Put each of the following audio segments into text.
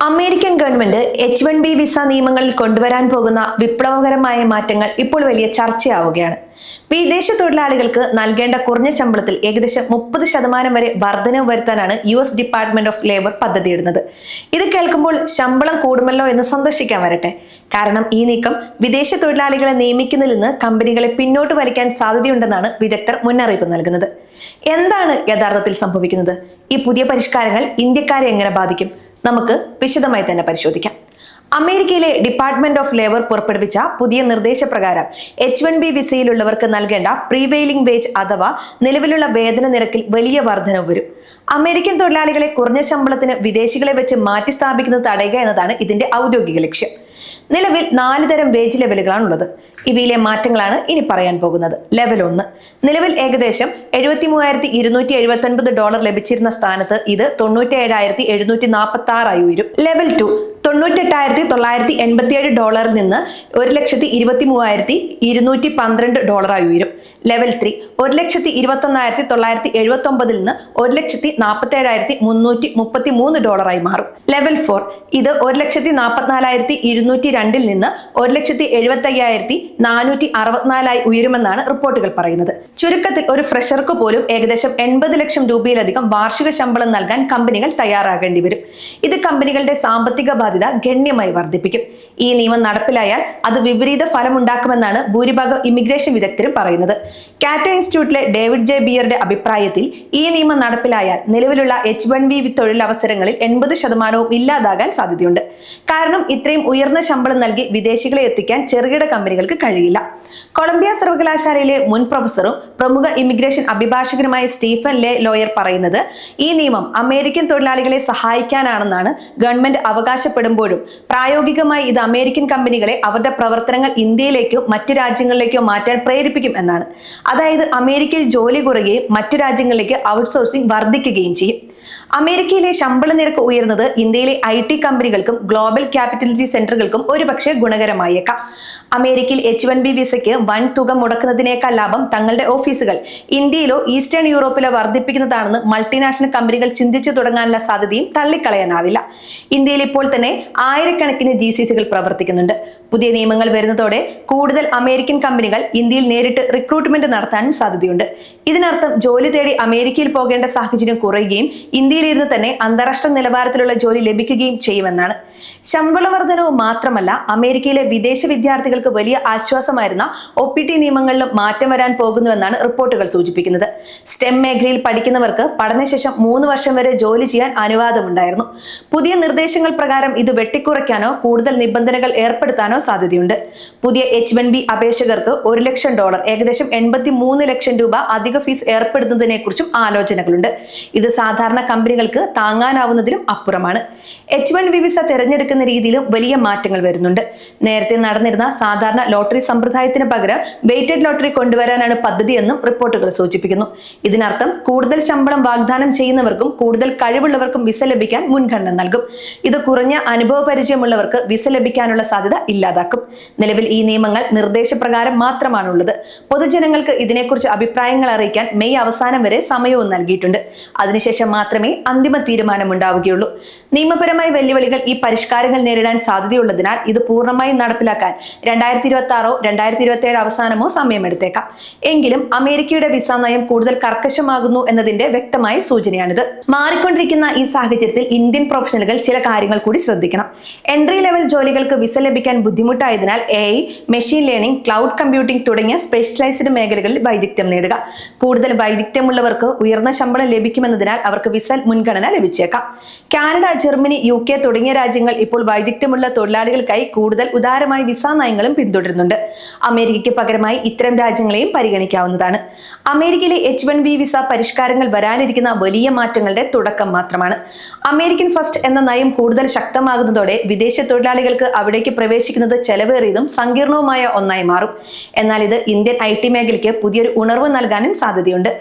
American government H-1B visa നിയമങ്ങളിൽ കൊണ്ടുവരാൻ പോകുന്ന വിപ്ലവകരമായ മാറ്റങ്ങൾ ഇപ്പോൾ വലിയ ചർച്ചയാവുകയാണ്. വിദേശ തൊഴിലാളികൾക്ക് നൽകേണ്ട കുറഞ്ഞ ശമ്പളത്തിൽ ഏകദേശം 30% വരെ വർധനവ് വരുത്താനാണ് US ഡിപ്പാർട്ട്മെന്റ് ഓഫ് ലേബർ പദ്ധതിയിടുന്നത്. ഇത് കേൾക്കുമ്പോൾ ശമ്പളം കൂടുമല്ലോ എന്ന് സന്തോഷിക്കാൻ വരട്ടെ. കാരണം ഈ നീക്കം വിദേശ തൊഴിലാളികളെ നിയമിക്കുന്നതിൽ നിന്ന് കമ്പനികളെ പിന്നോട്ട് വലിക്കാൻ സാധ്യതയുണ്ടെന്നാണ് വിദഗ്ധർ മുന്നറിയിപ്പ് നൽകുന്നത്. എന്താണ് യഥാർത്ഥത്തിൽ സംഭവിക്കുന്നത്? ഈ പുതിയ പരിഷ്കാരങ്ങൾ ഇന്ത്യക്കാരെ എങ്ങനെ ബാധിക്കും? നമുക്ക് വിശദമായി തന്നെ പരിശോധിക്കാം. അമേരിക്കയിലെ ഡിപ്പാർട്ട്മെന്റ് ഓഫ് ലേബർ പുറപ്പെടുവിച്ച പുതിയ നിർദ്ദേശപ്രകാരം H-1B വിസയിലുള്ളവർക്ക് നൽകേണ്ട പ്രീവെയിലിംഗ് വേജ് അഥവാ നിലവിലുള്ള വേതന നിരക്കിൽ വലിയ വർധനവ് വരും. അമേരിക്കൻ തൊഴിലാളികളെ കുറഞ്ഞ ശമ്പളത്തിന് വിദേശികളെ വെച്ച് മാറ്റി സ്ഥാപിക്കുന്നത് തടയുക എന്നതാണ് ഇതിന്റെ ഔദ്യോഗിക ലക്ഷ്യം. നിലവിൽ 4 തരം വേജ് ലെവലുകളാണുള്ളത്. ഇവയിലെ മാറ്റങ്ങളാണ് ഇനി പറയാൻ പോകുന്നത്. ലെവൽ 1 നിലവിൽ ഏകദേശം $73,279 ലഭിച്ചിരുന്ന സ്ഥാനത്ത് ഇത് $97,746 ഉയരും. ലെവൽ 2 $98,987 നിന്ന് $1,23,212 ഉയരും. ലെവൽ 3 $1,21,979 നിന്ന് $1,47,333 മാറും. ലെവൽ 4 ഇത് $1,44,202 നിന്ന് $1,75,464 ഉയരുമെന്നാണ് റിപ്പോർട്ടുകൾ പറയുന്നത്. ചുരുക്കത്തിൽ ഒരു ഫ്രഷർക്ക് പോലും ഏകദേശം 80 ലക്ഷം രൂപയിലധികം വാർഷിക ശമ്പളം നൽകാൻ കമ്പനികൾ തയ്യാറാകേണ്ടി വരും. ഇത് കമ്പനികളുടെ സാമ്പത്തിക ബാധ്യത ഗണ്യമായി വർദ്ധിപ്പിക്കും. ഈ നിയമം നടപ്പിലായാൽ അത് വിപരീത ഫലമുണ്ടാക്കുമെന്നാണ് ഭൂരിഭാഗം ഇമിഗ്രേഷൻ വിദഗ്ധരും പറയുന്നത്. കാറ്റോ ഇൻസ്റ്റിറ്റ്യൂട്ടിലെ ഡേവിഡ് ജെ ബിയറുടെ അഭിപ്രായത്തിൽ ഈ നിയമം നടപ്പിലായാൽ നിലവിലുള്ള H-1B തൊഴിലവസരങ്ങളിൽ 80% ഇല്ലാതാകാൻ സാധ്യതയുണ്ട്. കാരണം ഇത്രയും ഉയർന്ന ശമ്പളം നൽകി വിദേശികളെ എത്തിക്കാൻ ചെറുകിട കമ്പനികൾക്ക് കഴിയില്ല. കൊളംബിയ സർവകലാശാലയിലെ മുൻ പ്രൊഫസറും പ്രമുഖ ഇമിഗ്രേഷൻ അഭിഭാഷകനുമായ സ്റ്റീഫൻ ലേ ലോയർ പറയുന്നത് ഈ നിയമം അമേരിക്കൻ തൊഴിലാളികളെ സഹായിക്കാനാണെന്നാണ് ഗവൺമെന്റ് അവകാശപ്പെടുമ്പോഴും പ്രായോഗികമായി ഇത് അമേരിക്കൻ കമ്പനികളെ അവരുടെ പ്രവർത്തനങ്ങൾ ഇന്ത്യയിലേക്കോ മറ്റു രാജ്യങ്ങളിലേക്കോ മാറ്റാൻ പ്രേരിപ്പിക്കും എന്നാണ്. അതായത് അമേരിക്കയിൽ ജോലി കുറയുകയും മറ്റു രാജ്യങ്ങളിലേക്ക് ഔട്ട്സോഴ്സിംഗ് വർദ്ധിക്കുകയും ചെയ്യും. അമേരിക്കയിലെ ശമ്പള നിരക്ക് ഉയർന്നത് ഇന്ത്യയിലെ IT കമ്പനികൾക്കും ഗ്ലോബൽ ക്യാപിറ്റലിറ്റി സെന്ററുകൾക്കും ഒരുപക്ഷെ ഗുണകരമായേക്കാം. അമേരിക്കയിൽ H-1B വിസയ്ക്ക് വൻ തുക മുടക്കുന്നതിനേക്കാൾ ലാഭം തങ്ങളുടെ ഓഫീസുകൾ ഇന്ത്യയിലോ ഈസ്റ്റേൺ യൂറോപ്പിലോ വർദ്ധിപ്പിക്കുന്നതാണെന്ന് മൾട്ടിനാഷണൽ കമ്പനികൾ ചിന്തിച്ചു തുടങ്ങാനുള്ള സാധ്യതയും തള്ളിക്കളയാനാവില്ല. ഇന്ത്യയിൽ ഇപ്പോൾ തന്നെ ആയിരക്കണക്കിന് GCCകൾ പ്രവർത്തിക്കുന്നുണ്ട്. പുതിയ നിയമങ്ങൾ വരുന്നതോടെ കൂടുതൽ അമേരിക്കൻ കമ്പനികൾ ഇന്ത്യയിൽ നേരിട്ട് റിക്രൂട്ട്മെന്റ് നടത്താനും സാധ്യതയുണ്ട്. ഇതിനർത്ഥം ജോലി തേടി അമേരിക്കയിൽ പോകേണ്ട സാഹചര്യം കുറയുകയും ഇന്ത്യയിലിരുന്ന് തന്നെ അന്താരാഷ്ട്ര നിലവാരത്തിലുള്ള ജോലി ലഭിക്കുകയും ചെയ്യുമെന്നാണ്. ശമ്പള വർധനവ് മാത്രമല്ല, അമേരിക്കയിലെ വിദേശ വിദ്യാർത്ഥികൾക്ക് വലിയ ആശ്വാസമായിരുന്ന OPT നിയമങ്ങളിലും മാറ്റം വരാൻ പോകുന്നുവെന്നാണ് റിപ്പോർട്ടുകൾ സൂചിപ്പിക്കുന്നത്. സ്റ്റെം മേഖലയിൽ പഠിക്കുന്നവർക്ക് പഠനശേഷം 3 വർഷം വരെ ജോലി ചെയ്യാൻ അനുവാദമുണ്ടായിരുന്നു. പുതിയ നിർദ്ദേശങ്ങൾ പ്രകാരം ഇത് വെട്ടിക്കുറയ്ക്കാനോ കൂടുതൽ നിബന്ധനകൾ ഏർപ്പെടുത്താനോ സാധ്യതയുണ്ട്. പുതിയ H-1B അപേക്ഷകർക്ക് $1 ലക്ഷം ഏകദേശം 83 ലക്ഷം രൂപ അധിക ഫീസ് ഏർപ്പെടുത്തുന്നതിനെ കുറിച്ചും ആലോചനകളുണ്ട്. ഇത് സാധാരണ കമ്പനികൾക്ക് താങ്ങാനാവുന്നതിലും അപ്പുറമാണ്. H-1B വിസ തിരഞ്ഞെടുക്കുന്ന രീതിയിലും വലിയ മാറ്റങ്ങൾ വരുന്നുണ്ട്. നേരത്തെ നടന്നിരുന്ന സാധാരണ ലോട്ടറി സമ്പ്രദായത്തിന് പകരം വെയ്റ്റഡ് ലോട്ടറി കൊണ്ടുവരാനാണ് പദ്ധതിയെന്നും റിപ്പോർട്ടുകൾ സൂചിപ്പിക്കുന്നു. ഇതിനർത്ഥം കൂടുതൽ ശമ്പളം വാഗ്ദാനം ചെയ്യുന്നവർക്കും കൂടുതൽ കഴിവുള്ളവർക്കും വിസ ലഭിക്കാൻ മുൻഗണന നൽകും. ഇത് കുറഞ്ഞ അനുഭവ പരിചയമുള്ളവർക്ക് വിസ ലഭിക്കാനുള്ള സാധ്യത ഇല്ലാതാക്കും. നിലവിൽ ഈ നിയമങ്ങൾ നിർദ്ദേശപ്രകാരം മാത്രമാണുള്ളത്. പൊതുജനങ്ങൾക്ക് ഇതിനെക്കുറിച്ച് അഭിപ്രായങ്ങൾ അറിയിക്കാൻ മെയ് അവസാനം വരെ സമയവും നൽകിയിട്ടുണ്ട്. അതിനുശേഷം മാത്രമേ അന്തിമ തീരുമാനമുണ്ടാവുകയുള്ളൂ. നിയമപരമായ വെല്ലുവിളികൾ ഈ പരിഷ്കാരങ്ങൾ നേരിടാൻ സാധ്യതയുള്ളതിനാൽ ഇത് പൂർണ്ണമായി നടപ്പിലാക്കാൻ 2026 2027 അവസാനമോ സമയമെടുത്തേക്കാം. എങ്കിലും അമേരിക്കയുടെ വിസ നയം കൂടുതൽ കർക്കശമാകുന്നു എന്നതിന്റെ വ്യക്തമായ സൂചനയാണിത്. മാറിക്കൊണ്ടിരിക്കുന്ന ഈ സാഹചര്യത്തിൽ ഇന്ത്യൻ പ്രൊഫഷണലുകൾ ചില കാര്യങ്ങൾ കൂടി ശ്രദ്ധിക്കണം. എൻട്രി ലെവൽ ജോലികൾക്ക് വിസ ലഭിക്കാൻ ബുദ്ധിമുട്ടായതിനാൽ AI, machine learning, cloud computing തുടങ്ങിയ സ്പെഷ്യലൈസ്ഡ് മേഖലകളിൽ വൈദഗ്ധ്യം നേടുക. കൂടുതൽ വൈദഗ്ധ്യമുള്ളവർക്ക് ഉയർന്ന ശമ്പളം ലഭിക്കുമെന്നതിനാൽ അവർക്ക് വിസ മുൻഗണന ലഭിച്ചേക്കാം. കാനഡ, ജർമ്മനി, UK തുടങ്ങിയ രാജ്യങ്ങൾ ഇപ്പോൾ വൈദഗ്ധ്യമുള്ള തൊഴിലാളികൾക്കായി കൂടുതൽ ഉദാരമായ വിസ നയങ്ങളും പിന്തുടരുന്നുണ്ട്. അമേരിക്കയ്ക്ക് പകരമായി ഇത്തരം രാജ്യങ്ങളെയും പരിഗണിക്കാവുന്നതാണ്. അമേരിക്കയിലെ H-1B വിസ പരിഷ്കാരങ്ങൾ വരാനിരിക്കുന്ന വലിയ മാറ്റങ്ങളുടെ തുടക്കം മാത്രമാണ്. അമേരിക്കൻ ഫസ്റ്റ് എന്ന നയം കൂടുതൽ ശക്തമാകുന്നതോടെ വിദേശ തൊഴിലാളികൾക്ക് അവിടേക്ക് പ്രവേശിക്കുന്നത് ചെലവേറിയതും സങ്കീർണവുമായ ഒന്നായി മാറും. എന്നാൽ ഇത് ഇന്ത്യൻ IT മേഖലയ്ക്ക് പുതിയൊരു ഉണർവ് നൽകാനും സാധ്യതയുണ്ട്.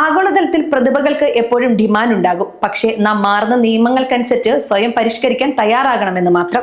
ആഗോളതലത്തിൽ പ്രതിഭകൾക്ക് എപ്പോഴും ഡിമാൻഡ് ഉണ്ടാകും. പക്ഷേ നാം മാറുന്ന നിയമങ്ങൾക്കനുസരിച്ച് സ്വയം പരിഷ്കരിക്കാൻ തയ്യാറാകണമെന്ന് മാത്രം.